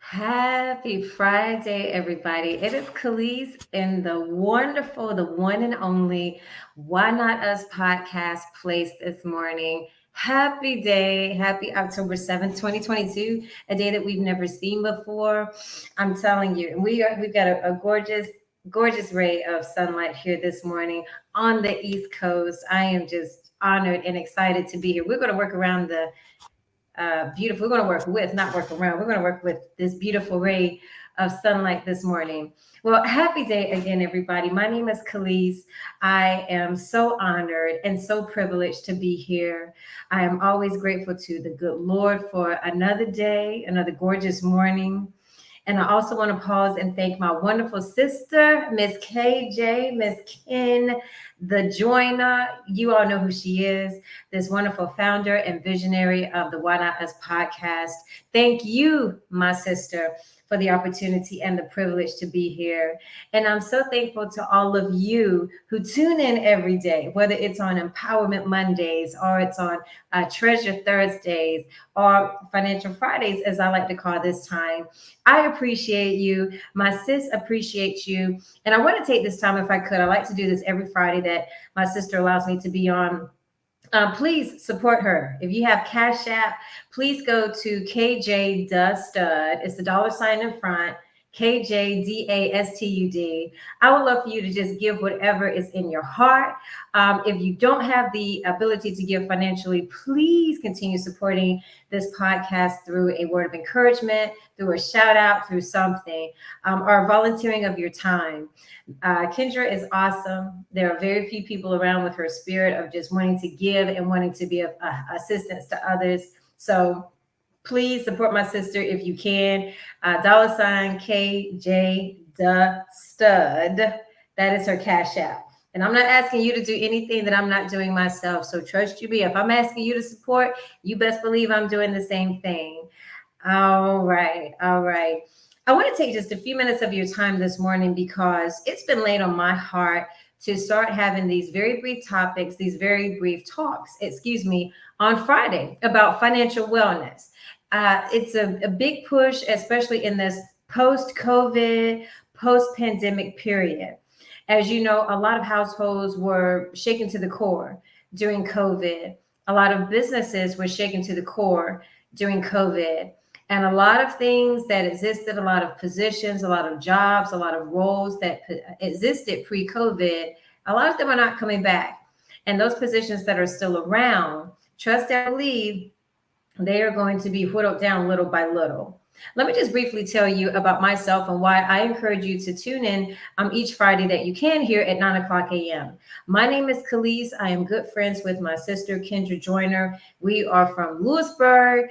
Happy Friday, everybody. It is Khalees in the wonderful, the one and only Why Not Us podcast place this morning. Happy day. Happy October 7th, 2022, a day that we've never seen before. I'm telling you, we've got a gorgeous ray of sunlight here this morning on the East Coast. I am just honored and excited to be here. We're going to work around the beautiful. We're going to work with, not work around. We're going to work with this beautiful ray of sunlight this morning. Well, happy day again, everybody. My name is Khalees. I am so honored and so privileged to be here. I am always grateful to the good Lord for another day, another gorgeous morning. And I also want to pause and thank my wonderful sister, Miss KJ, Miss Ken, the joiner. You all know who she is, this wonderful founder and visionary of the Why Not Us podcast. Thank you, my sister, for the opportunity and the privilege to be here. And I'm so thankful to all of you who tune in every day, whether it's on Empowerment Mondays or it's on Treasure Thursdays or Financial Fridays, as I like to call this time. I appreciate you. My sis appreciates you. And I want to take this time, if I could, I like to do this every Friday that my sister allows me to be on. Please support her. If you have Cash App, please go to KJ Da Stud. It's the $ in front. KJDASTUD. I would love for you to just give whatever is in your heart. If you don't have the ability to give financially, please continue supporting this podcast through a word of encouragement, through a shout out, through something, or volunteering of your time. Kendra is awesome. There are very few people around with her spirit of just wanting to give and wanting to be of assistance to others. So please support my sister if you can. $ KJ the Stud. That is her Cash App. And I'm not asking you to do anything that I'm not doing myself. So trust you me. If I'm asking you to support, you best believe I'm doing the same thing. All right. All right. I want to take just a few minutes of your time this morning because it's been laid on my heart to start having these very brief topics, these very brief talks, on Friday about financial wellness. It's a big push, especially in this post-COVID, post-pandemic period. As you know, a lot of households were shaken to the core during COVID. A lot of businesses were shaken to the core during COVID. And a lot of things that existed, a lot of positions, a lot of jobs, a lot of roles that existed pre-COVID, a lot of them are not coming back. And those positions that are still around, trust and believe, they are going to be whittled down little by little. Let me just briefly tell you about myself and why I encourage you to tune in each Friday that you can here at 9 o'clock a.m. My name is Khalees. I am good friends with my sister, Kendra Joyner. We are from Lewisburg,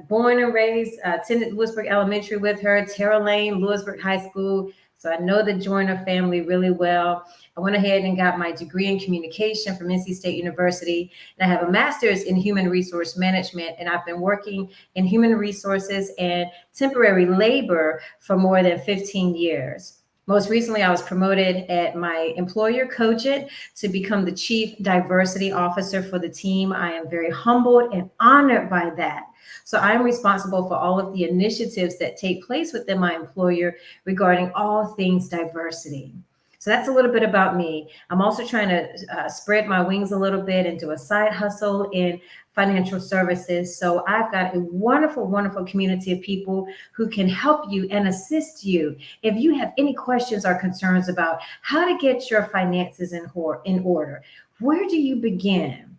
born and raised, attended Lewisburg Elementary with her, Terra Lane, Lewisburg High School. So I know the Joyner family really well. I went ahead and got my degree in communication from NC State University, and I have a master's in human resource management, and I've been working in human resources and temporary labor for more than 15 years. Most recently, I was promoted at my employer, Cogent, to become the Chief Diversity Officer for the team. I am very humbled and honored by that. So I am responsible for all of the initiatives that take place within my employer regarding all things diversity. So that's a little bit about me. I'm also trying to spread my wings a little bit and do a side hustle in financial services. So I've got a wonderful, wonderful community of people who can help you and assist you. If you have any questions or concerns about how to get your finances in order, where do you begin?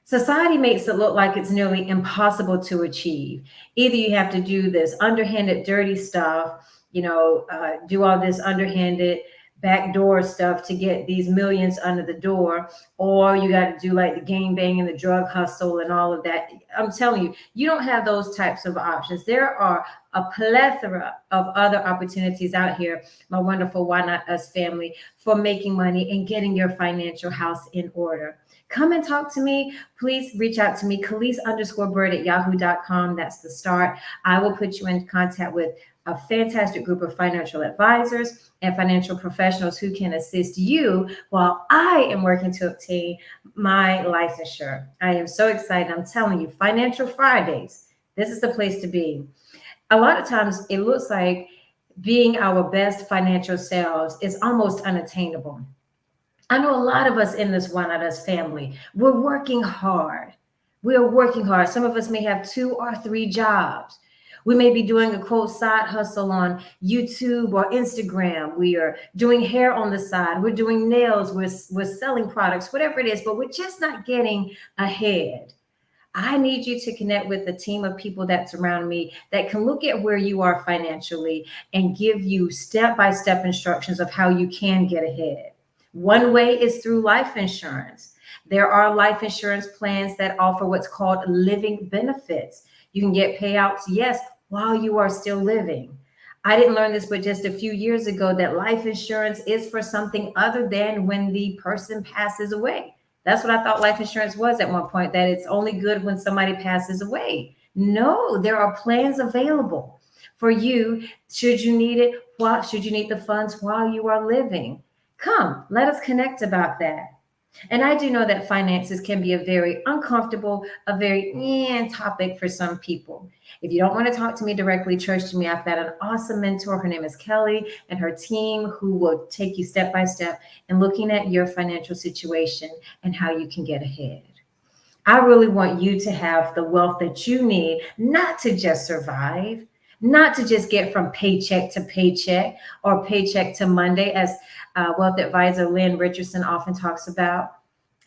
Society makes it look like it's nearly impossible to achieve. Either you have to do this underhanded, dirty stuff, do all this underhanded, backdoor stuff to get these millions under the door, or you got to do like the gang bang and the drug hustle and all of that. I'm telling you, you don't have those types of options. There are a plethora of other opportunities out here, my wonderful Why Not Us family, for making money and getting your financial house in order. Come and talk to me. Please reach out to me, Khalees_Bird@yahoo.com. That's the start. I will put you in contact with a fantastic group of financial advisors and financial professionals who can assist you while I am working to obtain my licensure. I am so excited. I'm telling you, Financial Fridays, this is the place to be. A lot of times it looks like being our best financial selves is almost unattainable. I know a lot of us in this Why Not Us family, we're working hard. We're working hard. Some of us may have 2 or 3 jobs. We may be doing a quote side hustle on YouTube or Instagram. We are doing hair on the side. We're doing nails. We're selling products, whatever it is, but we're just not getting ahead. I need you to connect with a team of people that surround me that can look at where you are financially and give you step-by-step instructions of how you can get ahead. One way is through life insurance. There are life insurance plans that offer what's called living benefits. You can get payouts, yes, while you are still living. I didn't learn this but just a few years ago that life insurance is for something other than when the person passes away. That's what I thought life insurance was at one point, that it's only good when somebody passes away. No, there are plans available for you should you need it, should you need the funds while you are living. Come, let us connect about that. And I do know that finances can be a very uncomfortable, a very topic for some people. If you don't want to talk to me directly, trust me, I've got an awesome mentor. Her name is Kelly, and her team who will take you step by step in looking at your financial situation and how you can get ahead. I really want you to have the wealth that you need, not to just survive, not to just get from paycheck to paycheck or paycheck to Monday, as wealth advisor Lynn Richardson often talks about.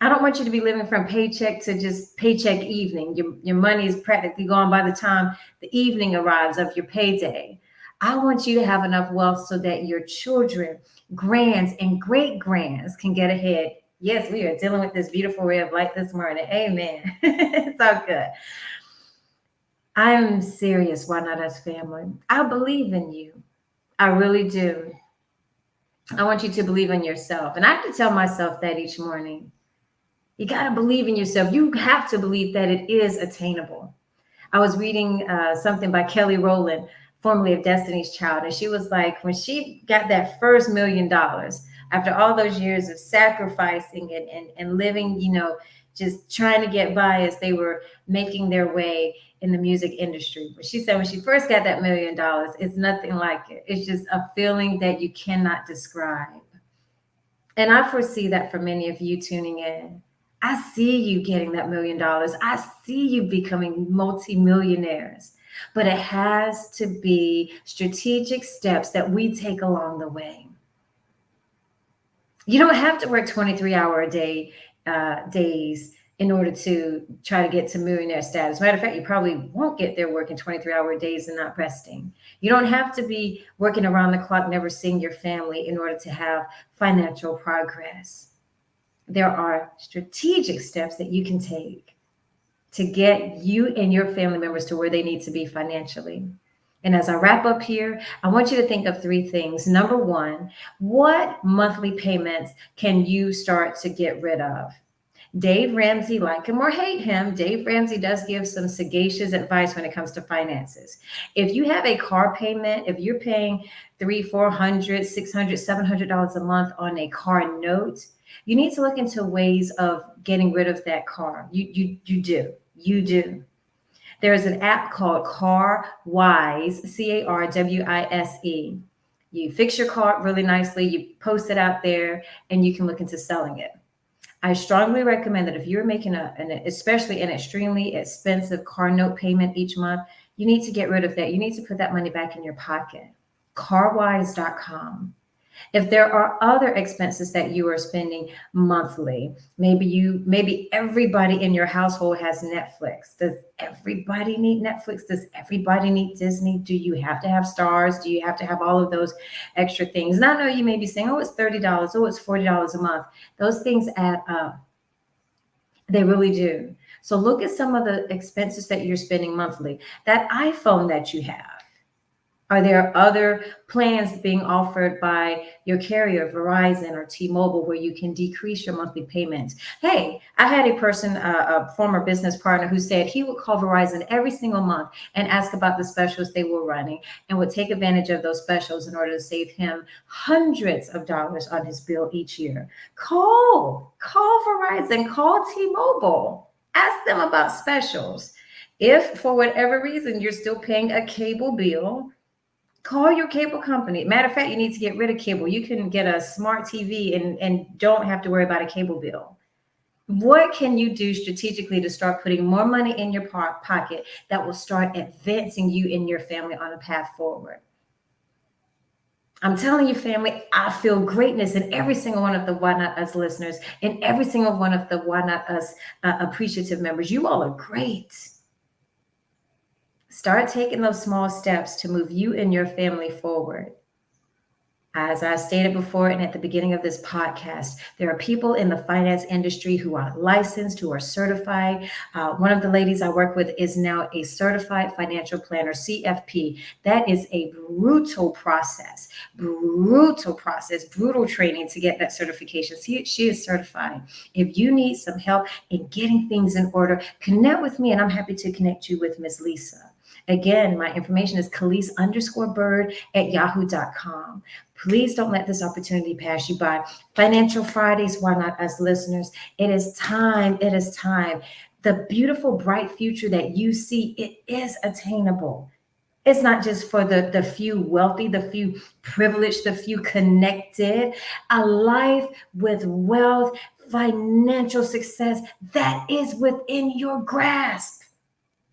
I don't want you to be living from paycheck to just paycheck evening. Your money is practically gone by the time the evening arrives of your payday. I want you to have enough wealth so that your children, grands, and great grands can get ahead. Yes, we are dealing with this beautiful ray of light this morning. Amen. It's all good. I'm serious, Why Not Us family. I believe in you. I really do. I want you to believe in yourself. And I have to tell myself that each morning. You got to believe in yourself. You have to believe that it is attainable. I was reading something by Kelly Rowland, formerly of Destiny's Child. And she was like, when she got that first $1 million, after all those years of sacrificing and living, just trying to get by as they were making their way in the music industry. But she said when she first got that $1 million, it's nothing like it. It's just a feeling that you cannot describe. And I foresee that for many of you tuning in. I see you getting that $1 million. I see you becoming multimillionaires. But it has to be strategic steps that we take along the way. You don't have to work 23-hour-a-day days in order to try to get to millionaire status. Matter of fact, you probably won't get there working 23-hour days and not resting. You don't have to be working around the clock, never seeing your family in order to have financial progress. There are strategic steps that you can take to get you and your family members to where they need to be financially. And as I wrap up here, I want you to think of 3 things. Number 1, what monthly payments can you start to get rid of? Dave Ramsey, like him or hate him, Dave Ramsey does give some sagacious advice when it comes to finances. If you have a car payment, if you're paying $300, $400, $600, $700 a month on a car note, you need to look into ways of getting rid of that car. You do. There's an app called CarWise, CarWise. You fix your car really nicely, you post it out there, and you can look into selling it. I strongly recommend that if you're making especially an extremely expensive car note payment each month, you need to get rid of that. You need to put that money back in your pocket. Carwise.com. If there are other expenses that you are spending monthly, maybe everybody in your household has Netflix. Does everybody need Netflix? Does everybody need Disney? Do you have to have Stars? Do you have to have all of those extra things? And I know you may be saying, oh, it's $30. Oh, it's $40 a month. Those things add up. They really do. So look at some of the expenses that you're spending monthly. That iPhone that you have. Are there other plans being offered by your carrier, Verizon or T-Mobile, where you can decrease your monthly payments? Hey, I had a person, a former business partner, who said he would call Verizon every single month and ask about the specials they were running and would take advantage of those specials in order to save him hundreds of dollars on his bill each year. Call Verizon, call T-Mobile, ask them about specials. If for whatever reason you're still paying a cable bill, call your cable company. Matter of fact, you need to get rid of cable. You can get a smart TV and don't have to worry about a cable bill. What can you do strategically to start putting more money in your pocket that will start advancing you and your family on a path forward? I'm telling you, family, I feel greatness in every single one of the Why Not Us listeners, in every single one of the Why Not Us appreciative members. You all are great. Start taking those small steps to move you and your family forward. As I stated before and at the beginning of this podcast, there are people in the finance industry who are licensed, who are certified. One of the ladies I work with is now a certified financial planner, CFP. That is a brutal process, brutal training to get that certification. She is certified. If you need some help in getting things in order, connect with me and I'm happy to connect you with Miss Lisa. Again, my information is Khalees_Bird@yahoo.com. Please don't let this opportunity pass you by. Financial Fridays, Why Not Us listeners? It is time. It is time. The beautiful, bright future that you see, it is attainable. It's not just for the few wealthy, the few privileged, the few connected. A life with wealth, financial success, that is within your grasp.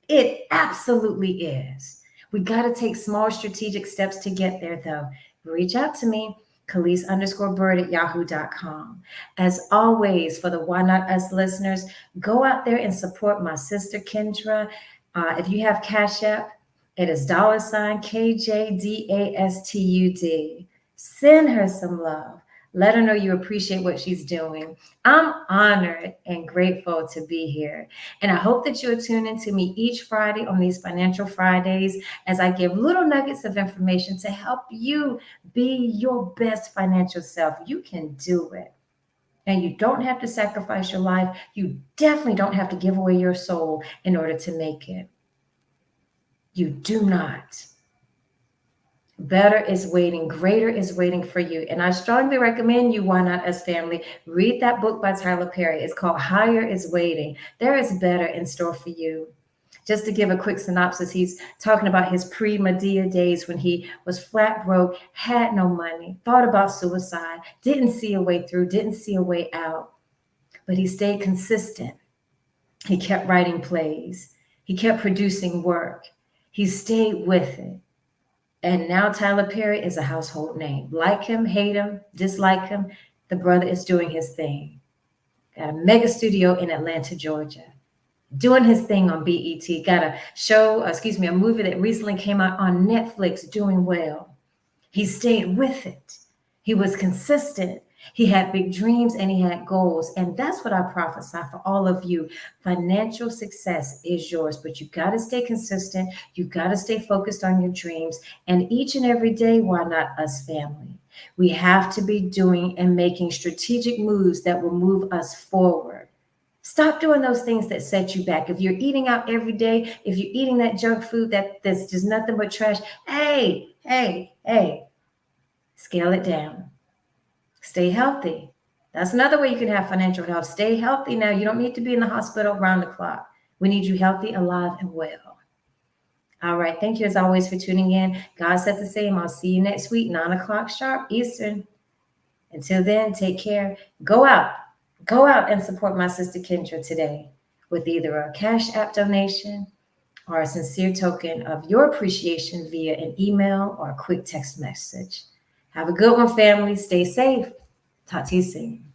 It absolutely is. We got to take small strategic steps to get there, though. Reach out to me, Khalees_Bird@yahoo.com. As always, for the Why Not Us listeners, go out there and support my sister Kendra. If you have Cash App, it is $KJDASTUD. Send her some love. Let her know you appreciate what she's doing. I'm honored and grateful to be here. And I hope that you'll tune into me each Friday on these Financial Fridays as I give little nuggets of information to help you be your best financial self. You can do it. And you don't have to sacrifice your life. You definitely don't have to give away your soul in order to make it. You do not. Better is waiting. Greater is waiting for you. And I strongly recommend you, Why Not Us family, read that book by Tyler Perry. It's called Higher is Waiting. There is better in store for you. Just to give a quick synopsis, he's talking about his pre-Medea days when he was flat broke, had no money, thought about suicide, didn't see a way through, didn't see a way out. But he stayed consistent. He kept writing plays. He kept producing work. He stayed with it. And now Tyler Perry is a household name. Like him, hate him, dislike him, the brother is doing his thing. Got a mega studio in Atlanta, Georgia. Doing his thing on BET. Got a a movie that recently came out on Netflix, doing well. He stayed with it. He was consistent. He had big dreams and he had goals. And that's what I prophesy for all of you. Financial success is yours, but you got to stay consistent. You got to stay focused on your dreams. And each and every day, Why Not Us family? We have to be doing and making strategic moves that will move us forward. Stop doing those things that set you back. If you're eating out every day, if you're eating that junk food that's just nothing but trash, hey, scale it down. Stay healthy. That's another way you can have financial health. Stay healthy now. You don't need to be in the hospital around the clock. We need you healthy, alive, and well. All right. Thank you as always for tuning in. God says the same. I'll see you next week, 9 o'clock sharp Eastern. Until then, take care. Go out and support my sister Kendra today with either a Cash App donation or a sincere token of your appreciation via an email or a quick text message. Have a good one, family. Stay safe. Talk to you soon.